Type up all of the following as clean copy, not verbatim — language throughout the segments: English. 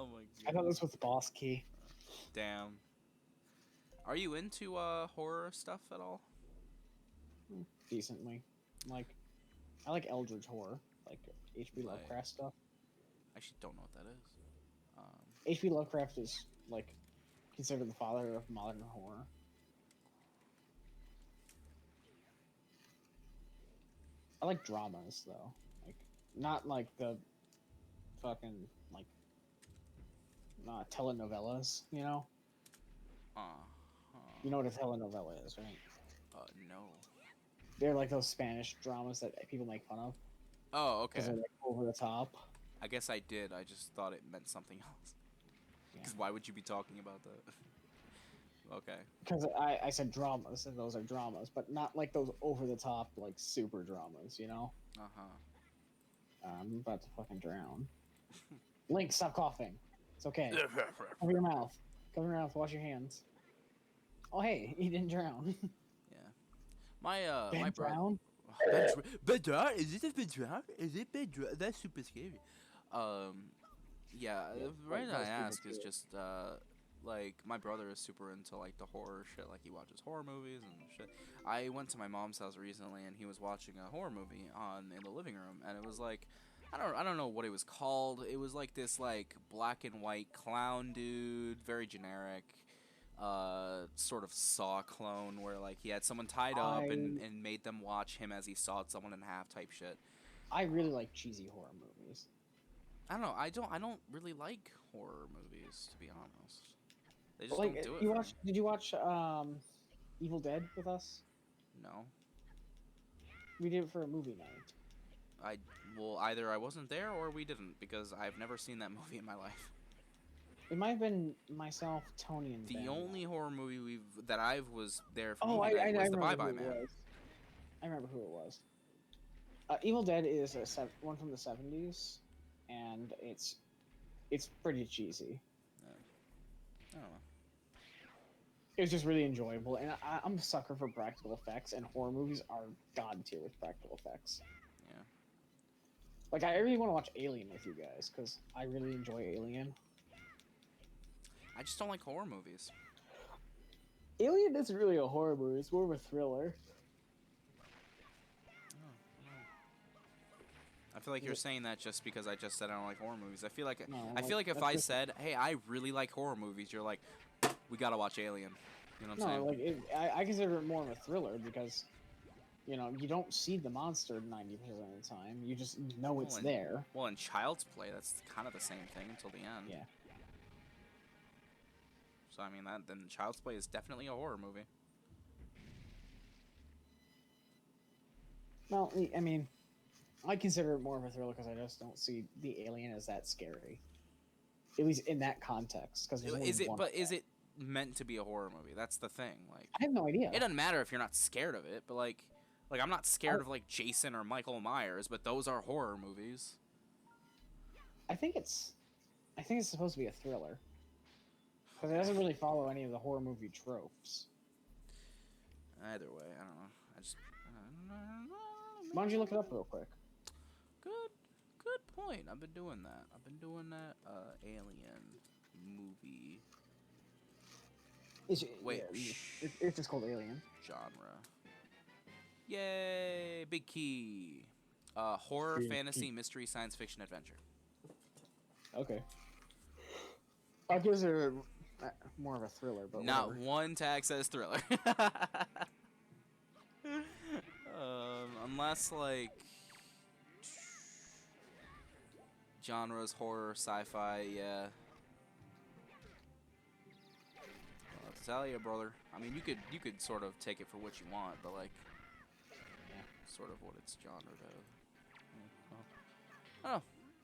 Oh my I thought goodness. this was Boss Key. Damn. Are you into horror stuff at all? Decently. Like, I like Eldritch horror, like H.P. Like, Lovecraft stuff. I actually don't know what that is. H.P. Lovecraft is like considered the father of modern horror. I like dramas though, like not like the fucking like telenovelas. You know what a telenovela is, right? No. They're like those Spanish dramas that people make fun of Oh, because okay. they're like over the top. I guess I did. I just thought it meant something else. Yeah. Because why would you be talking about that? Okay. Because I said dramas, and those are dramas, but not like those over the top, like super dramas, you know? Uh-huh. I'm about to fucking drown. Link, stop coughing. It's okay. Cover your mouth. Cover your mouth, wash your hands. Oh, hey, he didn't drown. Yeah. My Ben brother. drown? Bedrown? Is it a bedrown? Is it bedrown? That's super scary. Um, yeah. Yeah, The reason I those people ask is too. just like my brother is super into like the horror shit. Like he watches horror movies and shit. I went to my mom's house recently and he was watching a horror movie on in the living room and it was like. I don't know what it was called. It was like this like black and white clown dude, very generic. Sort of Saw clone where like he had someone tied up I and made them watch him as he sawed someone in half type shit. I really like cheesy horror movies. I don't know. I don't really like horror movies to be honest. They But just like, don't do it you for me. watch? Did you watch Evil Dead with us? No. We did it for a movie night. I well either I wasn't there or we didn't because I've never seen that movie in my life. It might have been myself, Tony, and The Ben. only horror movie that I was there for Oh, movie I night was The remember Bye who Bye it Man. was. I remember who it was. Evil Dead is one from the '70s, and it's pretty cheesy. I don't know. It was just really enjoyable, and I'm a sucker for practical effects, and horror movies are god tier with practical effects. Yeah. Like, I really want to watch Alien with you guys because I really enjoy Alien. I just don't like horror movies. Alien isn't really a horror movie; it's more of a thriller. I feel like you're saying that just because I just said I don't like horror movies. I feel like No, I feel like if that's I just said, "Hey, I really like horror movies," you're like, "We gotta watch Alien." You know what I'm no, saying? like I consider it more of a thriller because you don't see the monster 90% of the time. You just know Well, it's in there. well, in Child's Play, that's kind of the same thing until the end. Yeah. So I mean, that then Child's Play is definitely a horror movie. Well, I mean, I consider it more of a thriller because I just don't see the alien as that scary, at least in that context. Because there's only Is it? one. But is it meant to be a horror movie? That's the thing. Like, I have no idea. it doesn't matter if you're not scared of it, but like I'm not scared of like Jason or Michael Myers, but those are horror movies. I think it's, I think it's supposed to be a thriller because it doesn't really follow any of the horror movie tropes. Either way, I don't know. I just. Why don't you look it up real quick? Good point. I've been doing that. Alien movie It's, Wait, yeah, it's just called Alien. genre. Yay! Big key. Horror, Big fantasy, key. mystery, science fiction, adventure. Okay. I consider it more of a thriller, but Not whatever. one tag says thriller. Unless like genres horror, sci-fi, yeah. I'll tell you, brother. I mean, you could sort of take it for what you want, but like, Yeah. sort of what it's genre to. Oh,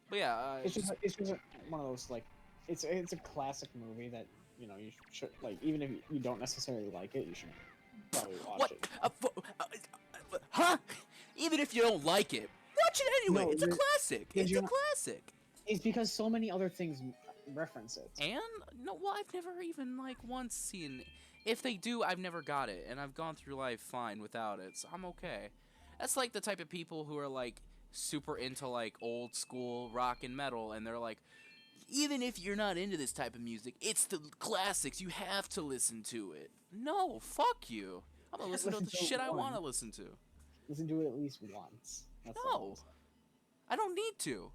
but yeah, It's just one of those like it's a classic movie that you should like even if you don't necessarily like it, you should probably watch what? it. Huh? Even if you don't like it, watch it anyway. No, It's a classic. because It's a classic. It's because so many other things reference it. And no, well, I've never even like once seen. If they do, I've never got it, and I've gone through life fine without it, so I'm okay. That's like the type of people who are like super into like old school rock and metal, and they're like, even if you're not into this type of music, it's the classics. You have to listen to it. No, fuck you. I'm gonna listen to the Listen to it shit I want to once. listen to. Listen to it at least once. That's all. No, I don't need to.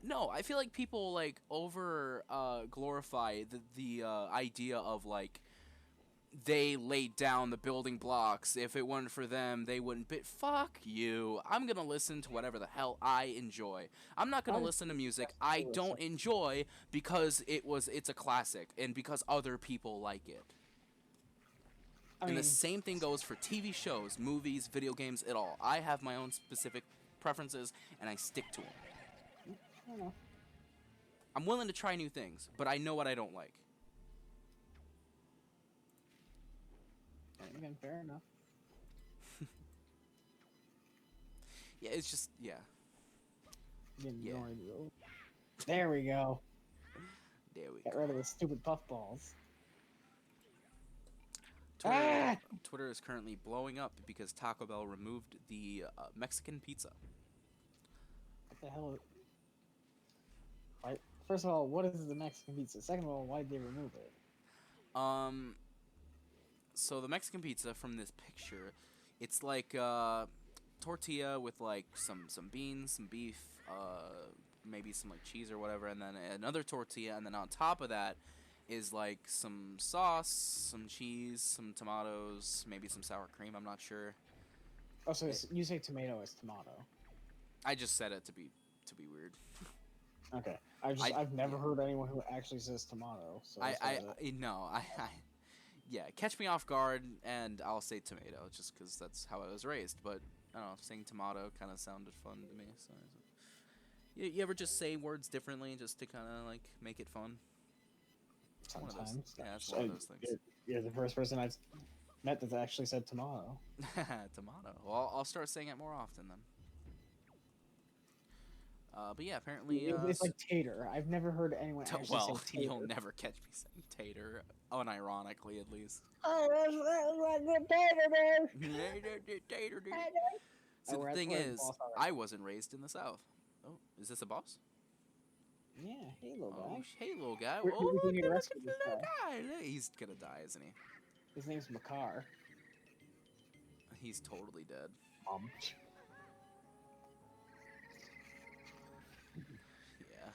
No, I feel like people like over glorify the idea of like they laid down the building blocks. If it weren't for them, they wouldn't. But fuck you. I'm gonna listen to whatever the hell I enjoy. I'm not gonna listen to music I don't enjoy because it's a classic and because other people like it. I And mean, the same thing goes for TV shows, movies, video games, it all. I have my own specific preferences and I stick to them. I don't know. I'm willing to try new things, but I know what I don't like. Again, fair enough. Yeah, it's just, yeah. Yeah. There we go. There we Get go. rid of the stupid puffballs. Twitter is currently blowing up because Taco Bell removed the Mexican pizza. What the hell? First of all, what is the Mexican pizza? Second of all, why did they remove it? So the Mexican pizza from this picture, it's like tortilla with like some beans, some beef, maybe some like cheese or whatever, and then another tortilla, and then on top of that is like some sauce, some cheese, some tomatoes, maybe some sour cream. I'm not sure. Oh, so you say tomato is tomato? I just said it to be weird. Okay, I've never heard anyone who actually says tomato. So yeah, catch me off guard, and I'll say tomato just because that's how I was raised. But I don't know, saying tomato kind of sounded fun to me. So, you ever just say words differently just to kind of like make it fun? Sometimes. Yeah, it's one of those things. You're the first person I've met that actually said tomato. Tomato. Well, I'll start saying it more often then. But yeah, apparently It's like tater. I've never heard anyone actually say tater. You'll never catch me saying tater, unironically at least. Oh, that's what tater is. See, the thing is, I wasn't raised in the South. Oh, is this a boss? Yeah, hey little guy. Hey little guy. We Oh, need to look rescue at this the little guy. guy. He's gonna die, isn't he? His name's Makar. He's totally dead. Yeah.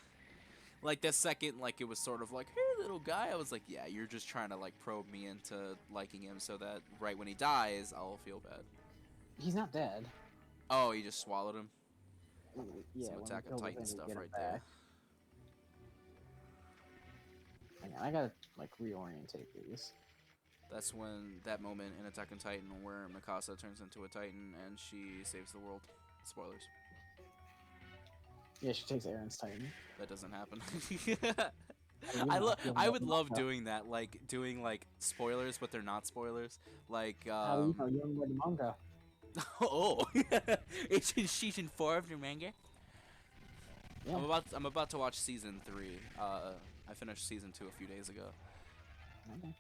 Like the second, like it was sort of like, hey little guy, I was like, yeah, you're just trying to like probe me into liking him so that right when he dies, I'll feel bad. He's not dead. Oh, you just swallowed him? Yeah, some Attack on Titan stuff right there. Hang on, I gotta like reorientate these. That's when that moment in Attack on Titan where Mikasa turns into a Titan and she saves the world. Spoilers. Yeah, she takes Aaron's Titan. That doesn't happen. I would love doing that, like doing like spoilers, but they're not spoilers. Like How do you know? You haven't read the manga. Oh, it's in season 4 of the manga. Yeah. I'm about to watch season 3. I finished season 2 a few days ago. Okay.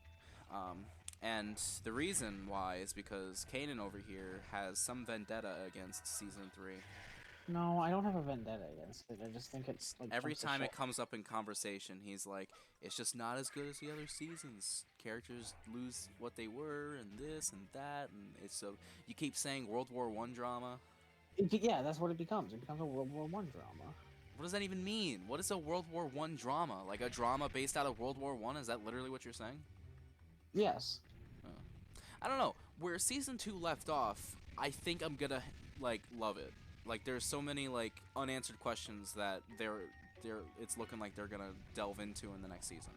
And the reason why is because Kanan over here has some vendetta against season 3. No, I don't have a vendetta against it. I just think it's like every time it comes up in conversation, he's like, "It's just not as good as the other seasons. Characters lose what they were, and this and that, and it's so." You keep saying World War I drama. Yeah, that's what it becomes. It becomes a World War I drama. What does that even mean? What is a World War I drama? Like a drama based out of World War I? Is that literally what you're saying? Yes. I don't know. Where season 2 left off, I think I'm gonna like love it. Like there's so many like unanswered questions that it's looking like they're gonna delve into in the next season.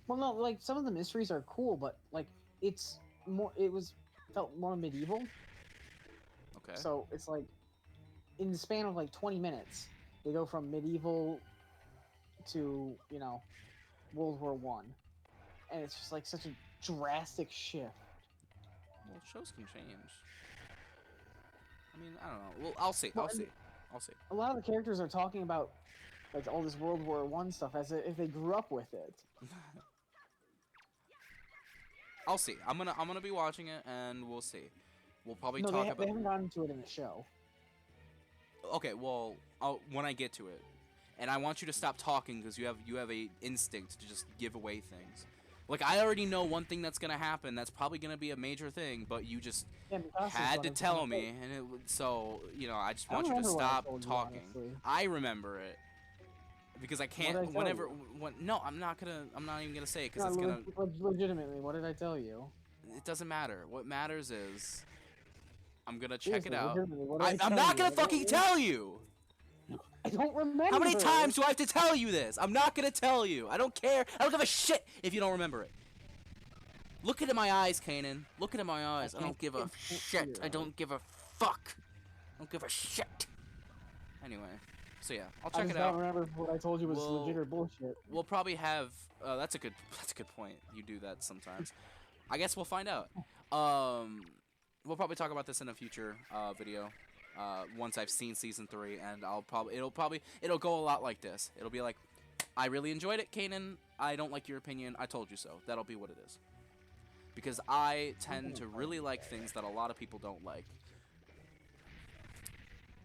Well, no, like some of the mysteries are cool, but like it's more. Felt more medieval. Okay. So it's like in the span of like 20 minutes, they go from medieval to World War I, and it's just like such a drastic shift. Well, shows can change. I mean, I don't know. Well, I'll see. I'll see. A lot of the characters are talking about like all this World War I stuff as if they grew up with it. I'll see. I'm gonna be watching it, and we'll see. We'll probably talk about. They haven't gotten to it in the show. Okay, well, when I get to it, and I want you to stop talking because you have a instinct to just give away things. Like I already know one thing that's gonna happen. That's probably gonna be a major thing, but you just Yeah, Mikasa's had to gonna become a tell fake. me, and so I just I don't want you to remember what I stop told you, talking. honestly. I remember it because I What can't. did I tell Whenever, you? when no, I'm not gonna. I'm not even gonna say it because No, it's gonna. legitimately, what did I tell you? It doesn't matter. What matters is I'm gonna check it Seriously, out. legitimately, what did I I'm tell not you? gonna fucking tell you. I don't How many remember. times do I have to tell you this? I'm not gonna tell you. I don't care. I don't give a shit if you don't remember it. Look into my eyes, Kanan. Look into my eyes. I don't give a See shit. your I eyes. don't give a fuck. I don't give a shit. Anyway, so yeah, I'll I check just it don't out. remember if what I told you was legit We'll or bullshit. we'll probably have. That's a good point. You do that sometimes. I guess we'll find out. Um, we'll probably talk about this in a future video. Once I've seen season 3, and it'll go a lot like this. It'll be like, I really enjoyed it, Kanan. I don't like your opinion. I told you so. That'll be what it is. Because I tend to really like things that a lot of people don't like.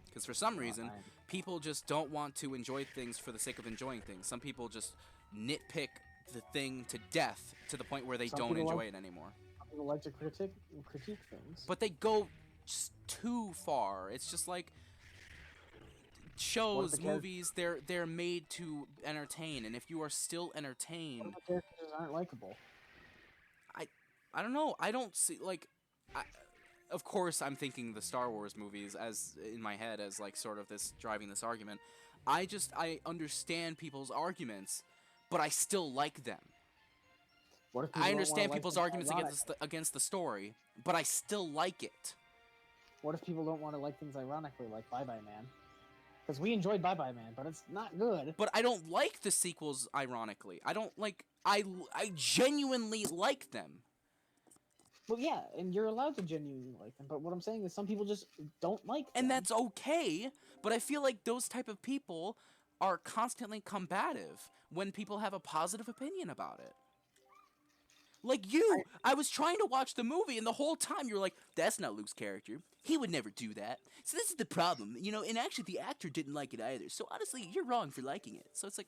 Because for some reason, people just don't want to enjoy things for the sake of enjoying things. Some people just nitpick the thing to death to the point where they don't enjoy it anymore. Some people like to critique things. But they go just too far. It's just like shows, movies, they're made to entertain, and if you are still entertained, What if the characters aren't likable? I don't know. I don't see like of course I'm thinking the Star Wars movies as in my head as like sort of this driving this argument. I understand people's arguments, but I still like them. What if people I don't understand like people's things arguments ironic? against the story, but I still like it. What if people don't want to like things ironically, like Bye Bye Man? Because we enjoyed Bye Bye Man, but it's not good. But I don't like the sequels ironically. I don't like I genuinely like them. Well, yeah, and you're allowed to genuinely like them, but what I'm saying is some people just don't like them. And that's okay, but I feel like those type of people are constantly combative when people have a positive opinion about it. Like you, I was trying to watch the movie, and the whole time you're like, that's not Luke's character. He would never do that. So this is the problem, and actually the actor didn't like it either. So honestly, you're wrong for liking it. So it's like...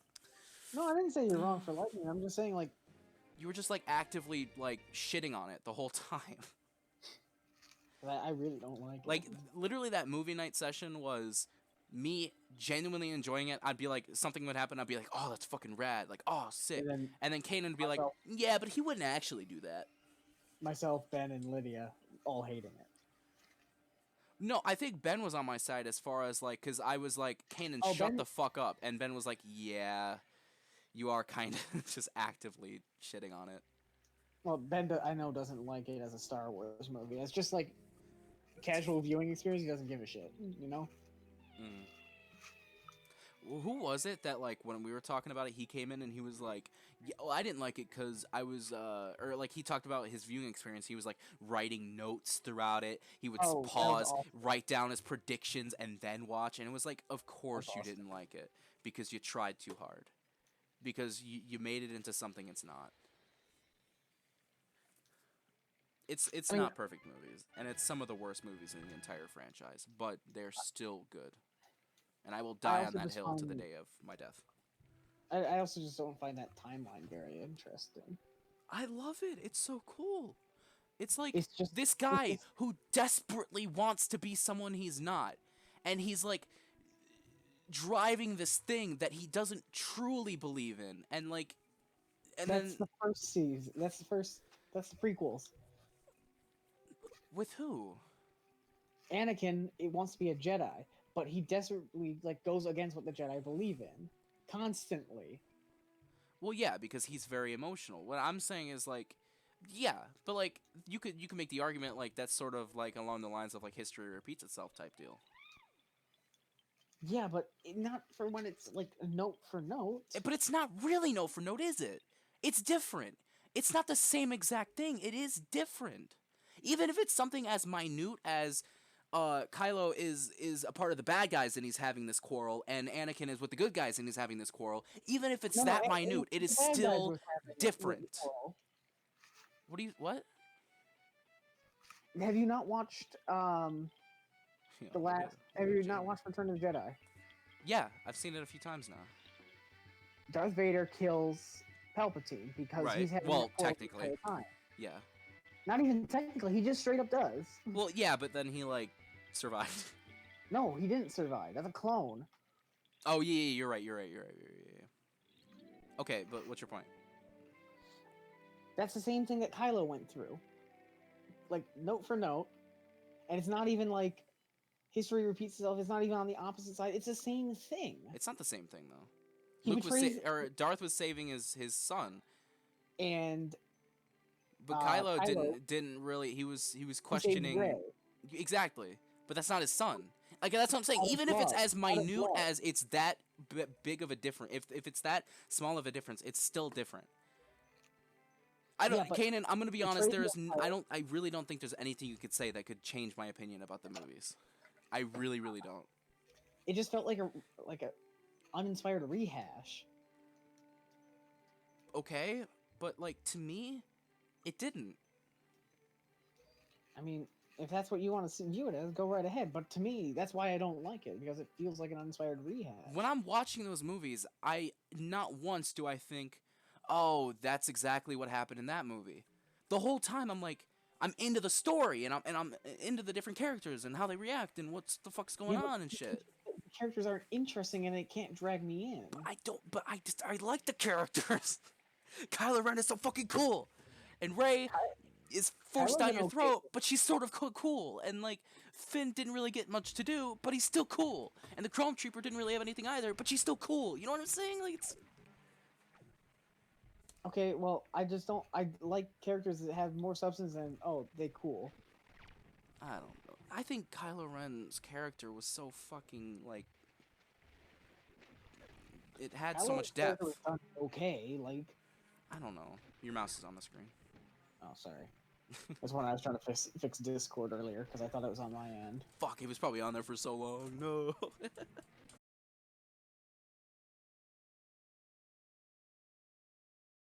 No, I didn't say you're wrong for liking it. I'm just saying, like... You were just, like, actively, like, shitting on it the whole time. I really don't like it. Like, literally that movie night session was me genuinely enjoying it. I'd be like, something would happen, I'd be like, oh, that's fucking rad. Like, oh, sick. And then Kanan would be like, yeah, but he wouldn't actually do that. Myself, Ben, and Lydia all hating it. No, I think Ben was on my side as far as, like, because I was like, Kanan, shut the fuck up. And Ben was like, yeah, you are kind of just actively shitting on it. Well, Ben, I know, doesn't like it as a Star Wars movie. It's just, like, casual viewing experience. He doesn't give a shit, you know? Mm. Who was it that, like, when we were talking about it, he came in and he was like, yeah, well, I didn't like it because I was, or, like, he talked about his viewing experience. He was, like, writing notes throughout it. He would pause, write down his predictions, and then watch. And it was like, of course you didn't like it because you tried too hard. Because you made it into something it's not. It's not perfect movies, and it's some of the worst movies in the entire franchise, but they're still good. And I will die on that hill to the day of my death. I also just don't find that timeline very interesting. I love it. It's so cool. It's like this guy who desperately wants to be someone he's not, and he's like driving this thing that he doesn't truly believe in, and like, and that's the first season. That's the prequels. With who? Anakin, it wants to be a Jedi, but he desperately like goes against what the Jedi believe in constantly. Well, yeah, because he's very emotional. What I'm saying is like, yeah, but like you could make the argument like that's sort of like along the lines of like history repeats itself type deal. Yeah, but not for when it's like note for note. But it's not really note for note, is it? It's different. It's not the same exact thing. It is different. Even if it's something as minute as Kylo is a part of the bad guys and he's having this quarrel, and Anakin is with the good guys and he's having this quarrel, even if it's that minute, it is still different. What? Have you not watched Yeah, The look last. at- Have look you at not Jedi. watched Return of the Jedi? Yeah, I've seen it a few times now. Darth Vader kills Palpatine because Right. he's having Well, that force the technically, entire time. yeah. Not even technically, he just straight up does. Well, yeah, but then he like survived. No, he didn't survive. That's a clone. Oh yeah, you're right. You're right. You're right. Yeah. Okay, but what's your point? That's the same thing that Kylo went through. Like, note for note. And it's not even like history repeats itself. It's not even on the opposite side. It's the same thing. It's not the same thing though. He betrays. or Darth was saving his son, And but Kylo Kylo, didn't really. He was he saved questioning Rey. exactly, but that's not his son. Like that's what I'm saying. Out of Even if it's love. as Out of minute love. as it's that big of a difference, if it's that small of a difference, it's still different. I don't, Yeah, but Kanan. I'm gonna be honest. betrayal There's, of Kylo. I really don't think there's anything you could say that could change my opinion about the movies. I really, really don't. It just felt like a uninspired rehash. Okay, but like to me, it didn't. I mean, if that's what you want to view it as, go right ahead. But to me, that's why I don't like it, because it feels like an uninspired rehash. When I'm watching those movies, I not once do I think, "Oh, that's exactly what happened in that movie." The whole time I'm like, I'm into the story and I'm into the different characters and how they react and what's the fuck's going Yeah, but on and shit. the characters aren't interesting and it can't drag me in. I don't, but I like the characters. Kylo Ren is so fucking cool, and Rey is forced Kylo's down an your okay- throat, but she's sort of cool. And like Finn didn't really get much to do, but he's still cool. And the Chrome Trooper didn't really have anything either, but she's still cool. You know what I'm saying? Like it's. Okay, well, I just don't. I like characters that have more substance than they cool. I don't know. I think Kylo Ren's character was so fucking like. It had so Kylo's much character depth. was done okay, like. I don't know. Your mouse is on the screen. Oh, sorry. That's when I was trying to fix Discord earlier because I thought it was on my end. Fuck, it was probably on there for so long. No.